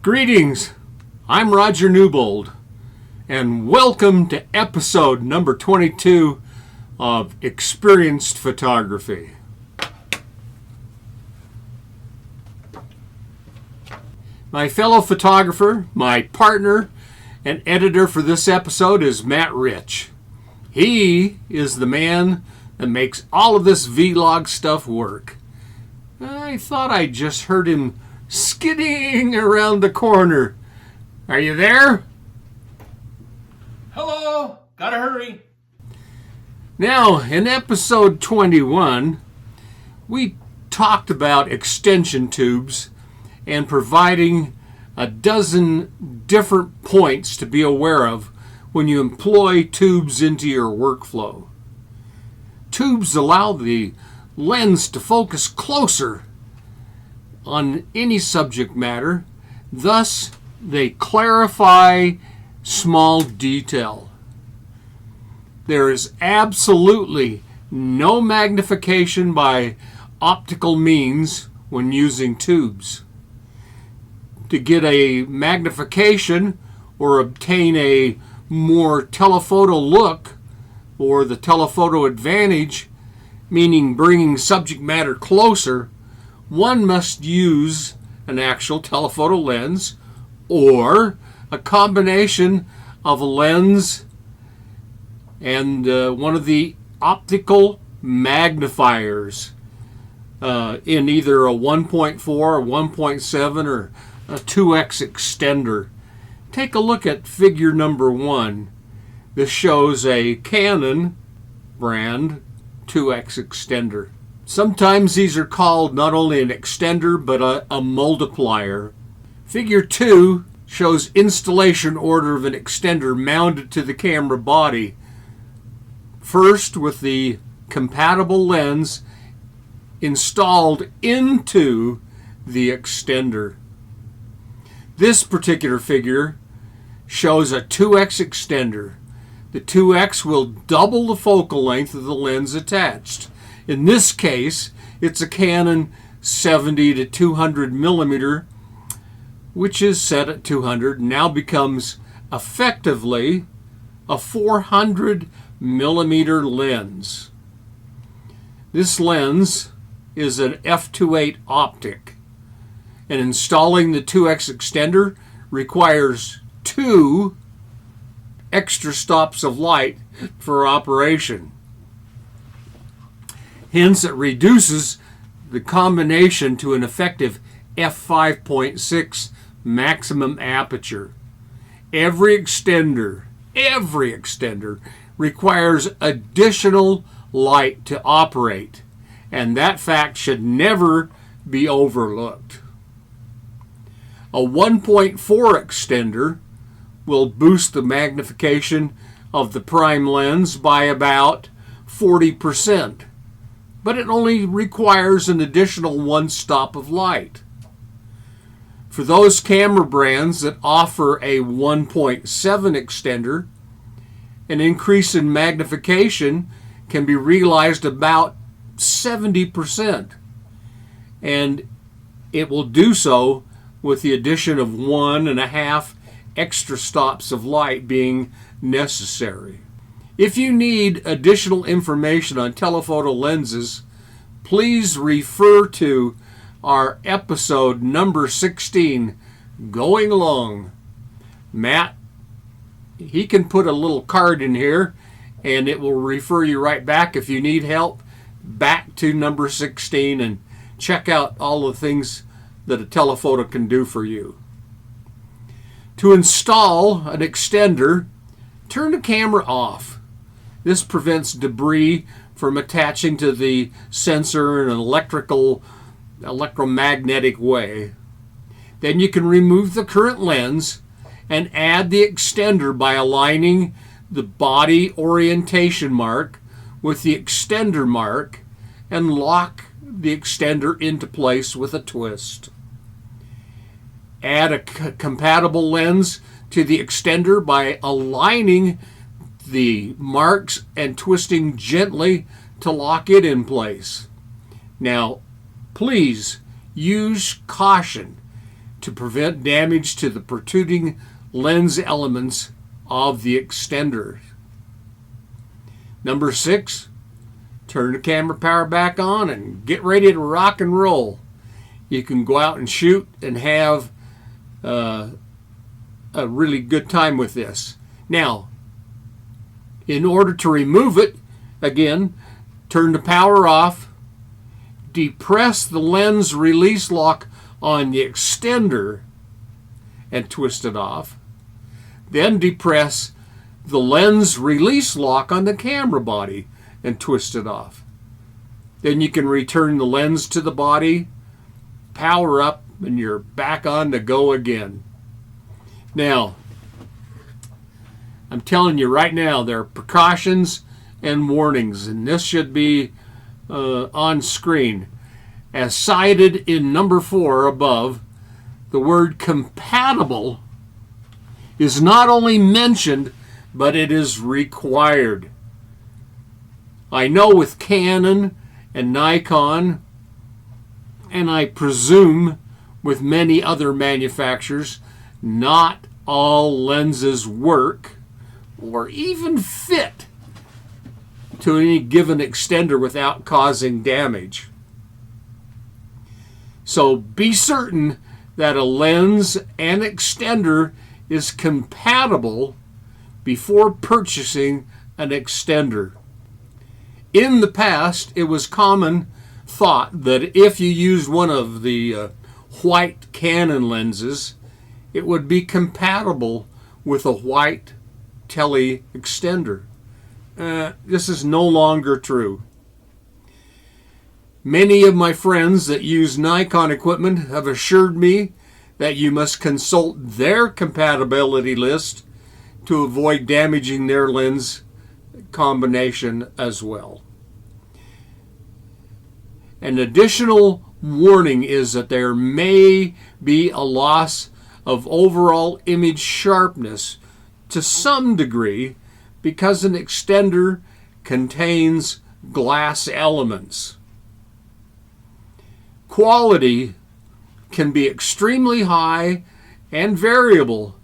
Greetings, I'm Rodger Newbold, and welcome to episode number 22 of Experienced Photography. My fellow photographer, my partner, and editor for this episode is Matt Rich. He is the man that makes all of this vlog stuff work. I thought I just heard him skidding around the corner. Are you there? Hello! Gotta hurry! Now, in episode 21, we talked about extension tubes and providing a dozen different points to be aware of when you employ tubes into your workflow. Tubes allow the lens to focus closer on any subject matter, thus they clarify small detail. There is absolutely no magnification by optical means when using tubes. To get a magnification or obtain a more telephoto look or the telephoto advantage, meaning bringing subject matter closer, one must use an actual telephoto lens or a combination of a lens and one of the optical magnifiers in either a 1.4 or 1.7 or a 2x extender. Take a look at figure number 1. This shows a Canon brand 2x extender. Sometimes these are called not only an extender but a multiplier. Figure 2 shows installation order of an extender mounted to the camera body. First, with the compatible lens installed into the extender. This particular figure shows a 2x extender. The 2x will double the focal length of the lens attached. In this case, it's a Canon 70 to 200 millimeter, which is set at 200, now becomes effectively a 400 millimeter lens. This lens is an f2.8 optic, and installing the 2x extender requires 2 extra stops of light for operation. Hence, it reduces the combination to an effective f5.6 maximum aperture. Every extender requires additional light to operate, and that fact should never be overlooked. A 1.4 extender will boost the magnification of the prime lens by about 40%. But it only requires an additional 1 stop of light. For those camera brands that offer a 1.7 extender, an increase in magnification can be realized about 70%, and it will do so with the addition of 1.5 extra stops of light being necessary. If you need additional information on telephoto lenses, please refer to our episode number 16, Going Long. Matt, he can put a little card in here and it will refer you right back if you need help back to number 16 and check out all the things that a telephoto can do for you. To install an extender, turn the camera off. This prevents debris from attaching to the sensor in an electromagnetic way. Then you can remove the current lens and add the extender by aligning the body orientation mark with the extender mark and lock the extender into place with a twist. Add a compatible lens to the extender by aligning the marks and twisting gently to lock it in place. Now, please use caution. to prevent damage to the protruding lens elements of the extender. Number 6, turn the camera power back on and get ready to rock and roll. You can go out and shoot and have a really good time with this. Now, in order to remove it, again, turn the power off, depress the lens release lock on the extender and twist it off. Then depress the lens release lock on the camera body and twist it off. Then you can return the lens to the body, power up, and you're back on to go again. Now, I'm telling you right now, there are precautions and warnings, and this should be on screen. As cited in number 4 above, the word compatible is not only mentioned, but it is required. I know with Canon and Nikon, and I presume with many other manufacturers, not all lenses work or even fit to any given extender without causing damage. So be certain that a lens and extender is compatible before purchasing an extender. In the past, it was common thought that if you used one of the white Canon lenses, it would be compatible with a white Tele Extender. This is no longer true. Many of my friends that use Nikon equipment have assured me that you must consult their compatibility list to avoid damaging their lens combination as well. An additional warning is that there may be a loss of overall image sharpness to some degree because an extender contains glass elements. Quality can be extremely high and variable,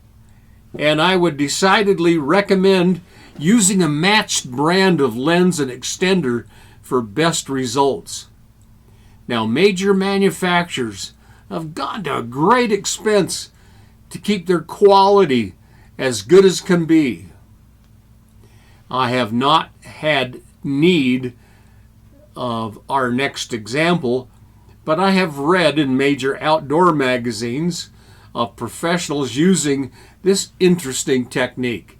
and I would decidedly recommend using a matched brand of lens and extender for best results. Now, major manufacturers have gone to a great expense to keep their quality as good as can be. I have not had need of our next example, but I have read in major outdoor magazines of professionals using this interesting technique.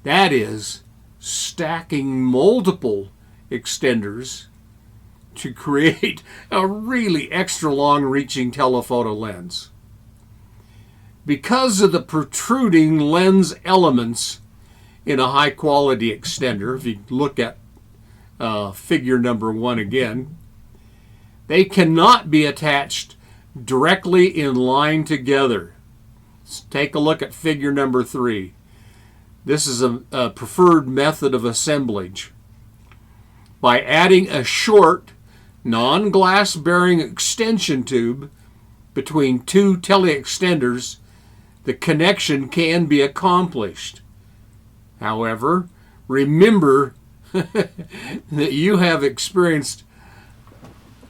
That is, stacking multiple extenders to create a really extra long-reaching telephoto lens. Because of the protruding lens elements in a high-quality extender, if you look at figure number 1 again, they cannot be attached directly in line together. Let's take a look at figure number 3. This is a preferred method of assemblage. By adding a short, non-glass bearing extension tube between 2 Tele Extenders, the connection can be accomplished. However, remember that you have experienced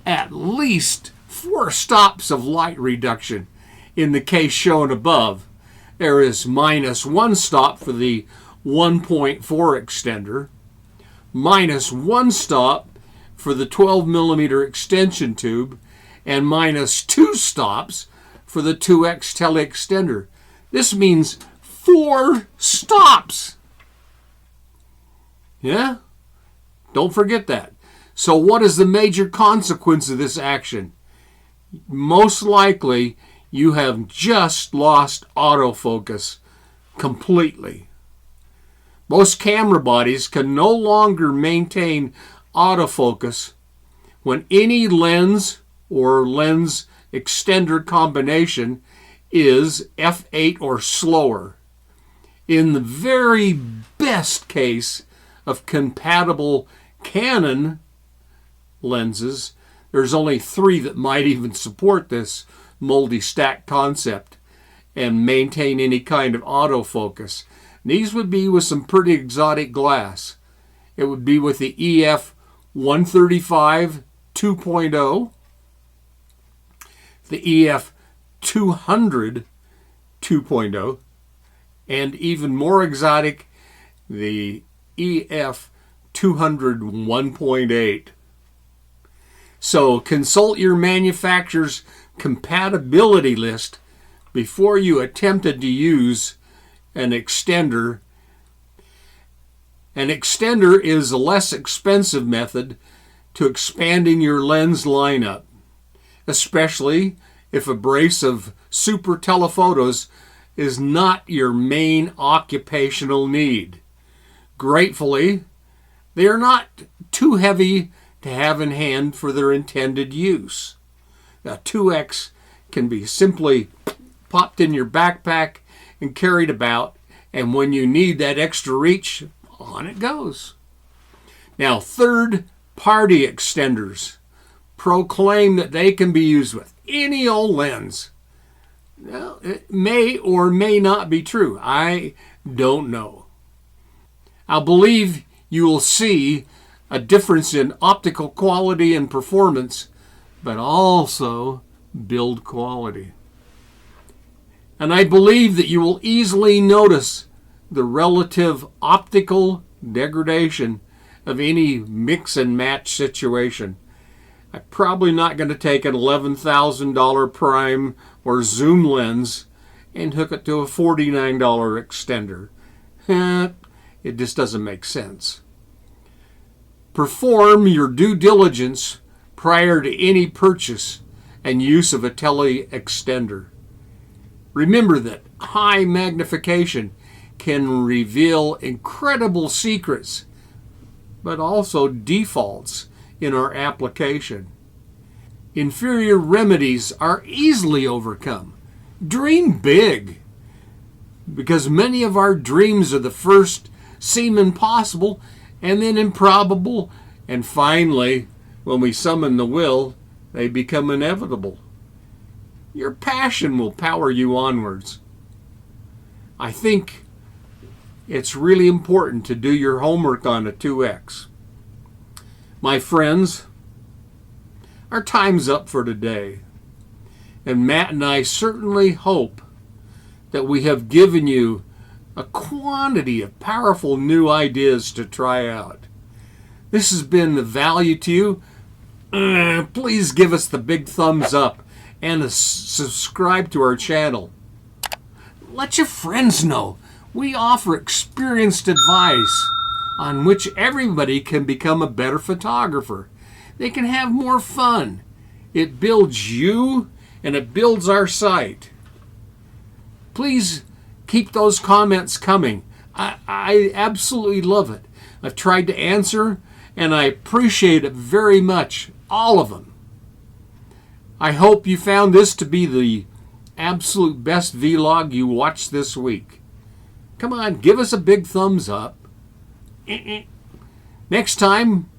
at least 4 stops of light reduction in the case shown above. There is -1 stop for the 1.4 extender, -1 stop for the 12mm extension tube, and -2 stops for the 2X Tele Extender. This means 4 stops. Yeah? Don't forget that. So what is the major consequence of this action? Most likely, you have just lost autofocus completely. Most camera bodies can no longer maintain autofocus when any lens or lens extender combination is f8 or slower. In the very best case of compatible Canon lenses, there's only 3 that might even support this multi-stack concept and maintain any kind of autofocus. These would be with some pretty exotic glass. It would be with the EF 135 2.0, the EF 200 2.0, and even more exotic, the EF 200 1.8. So consult your manufacturer's compatibility list before you attempted to use an extender. An extender is a less expensive method to expanding your lens lineup, especially if a brace of super telephotos is not your main occupational need. Gratefully, they are not too heavy to have in hand for their intended use. A 2X can be simply popped in your backpack and carried about, and when you need that extra reach, on it goes. Now, third-party extenders proclaim that they can be used with any old lens. Now, it may or may not be true. I don't know. I believe you will see a difference in optical quality and performance, but also build quality. And I believe that you will easily notice the relative optical degradation of any mix and match situation. I'm probably not going to take an $11,000 prime or zoom lens and hook it to a $49 extender. It just doesn't make sense. Perform your due diligence prior to any purchase and use of a tele extender. Remember that high magnification can reveal incredible secrets, but also defaults in our application. Inferior remedies are easily overcome. Dream big, because many of our dreams are the first seem impossible and then improbable, and finally, when we summon the will, they become inevitable. Your passion will power you onwards. I think it's really important to do your homework on a 2X. My friends, our time's up for today, and Matt and I certainly hope that we have given you a quantity of powerful new ideas to try out. This has been the value to you. Please give us the big thumbs up and subscribe to our channel. Let your friends know we offer experienced advice on which everybody can become a better photographer. They can have more fun. It builds you and it builds our site. Please keep those comments coming. I absolutely love it. I've tried to answer, and I appreciate it very much, all of them. I hope you found this to be the absolute best vlog you watched this week. Come on, give us a big thumbs up. Next time,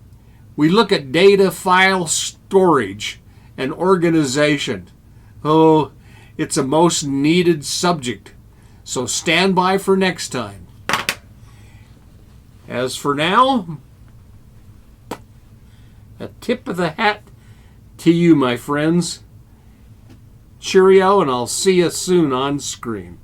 we look at data file storage and organization. Oh, it's a most needed subject. So stand by for next time. As for now, a tip of the hat to you, my friends. Cheerio, and I'll see you soon on screen.